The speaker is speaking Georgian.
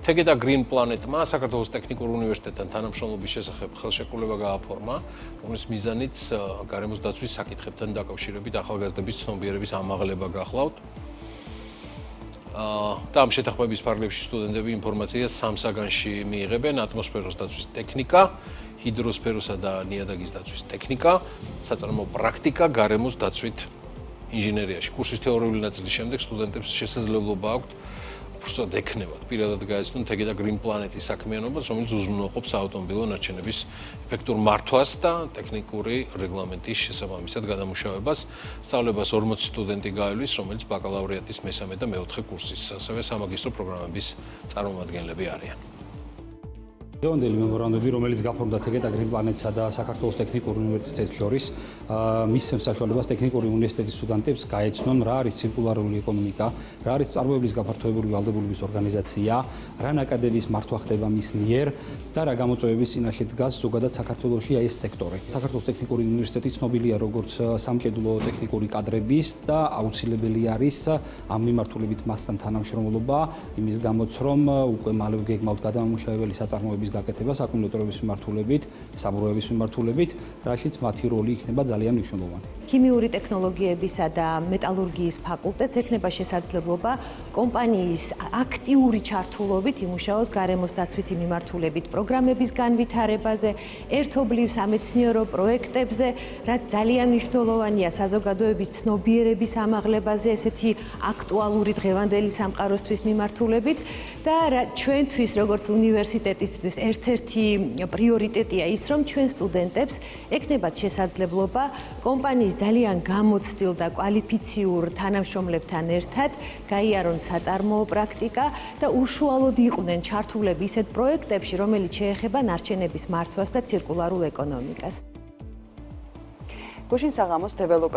Tegeta Green Planet-მა საქართველოს ტექნიკურ უნივერსიტეტთან თანამშრომლობის შესახებ ხელშეკრულება გააფორმა, რომლის მიზანიც გარემოს დაცვის საკითხებთან დაკავშირებით ახალგაზრდების ცნობიერების ამაღლება გახლავთ. და ამ შეთანხმების ფარგლებში სტუდენტები ინფორმაციას სამ საგანში მიიღებენ: ატმოსფეროს დაცვის ტექნიკა, ჰიდროსფეროსა და ნიადაგის დაცვის ტექნიკა, საწარმოო პრაქტიკა გარემოს დაცვით ინჟინერიაში. კურსის თეორიული ნაწილის შემდეგ სტუდენტებს შესაძლებლობა აქვთ უბრალოდ ექნებათ პირადად გაეცნონ Tegeta Green Planet-ის საქმიანობას, რომელიც უზრუნველყოფს საავტომობილო ნარჩენების ეფექტურ მართვას და ტექნიკური რეგლამენტის შესაბამისად გადამუშავებას. სწავლებას 40 სტუდენტი გაივლის, რომელიც ბაკალავრიატის მესამე და მეოთხე კურსის, ასევე სამაგისტრო პროგრამების წარმომადგენლები არიან. დღევანდელი მემორანდუმი, რომელიც გაფორმდა Tegeta Green Planet-სა და საქართველოს ტექნიკურ უნივერსიტეტს შორის, მისცემს საშუალებას ტექნიკური უნივერსიტეტის სტუდენტებს გაეცნონ, რა არის ცირკულარული ეკონომიკა, რა არის წარმოების გაფართოებული ვალდებულების ორგანიზაცია, რა ნაკადების მართვა ხდება მის მიერ და რა გამოწვევების წინაშე დგას ზოგადად საქართველოში ეს სექტორი. საქართველოს ტექნიკური უნივერსიტეტი ცნობილია როგორც სამჭედლო ტექნიკური კადრების და აუცილებელი არის ამ მიმართულებით მასთან თანამშრომლობა, იმის გამოც რომ უკვე მალე გეგმავთ გადამამუშავებელი საწარმოების გაკეთება საკუმულატორების მიმართულებით, საბურავების მიმართულებით, რაშიც მათი როლი იქნება ძალიან მნიშვნელოვანი. ქიმიური ტექნოლოგიებისა და მეტალურგიის ფაკულტეტს ექნება შესაძლებლობა კომპანიის აქტიური ჩართულობით იმუშაოს გარემოს დაცვითი მიმართულებით პროგრამების განვითარებაზე, ერთობლივ სამეცნიერო პროექტებზე, რაც ძალიან მნიშვნელოვანია საზოგადოების ცნობიერების ამაღლებაზე, ესეთი აქტუალური დღევანდელი სამყაროსთვის მიმართულებით და ჩვენთვის როგორც უნივერსიტეტისთვის ერთ-ერთი პრიორიტეტია ის, რომ ჩვენ სტუდენტებს ექნებათ შესაძლებლობა კომპანიის ძალიან გამოცდილ და კვალიფიციურ თანამშრომლებთან ერთად გაიარონ საწარმოო პრაქტიკა და უშუალოდ იყვნენ ჩართულები ისეთ პროექტებში, რომელიც შეეხება ნარჩენების მართვას და ცირკულარულ ეკონომიკას. გუშინ საღამოს დეველოპერები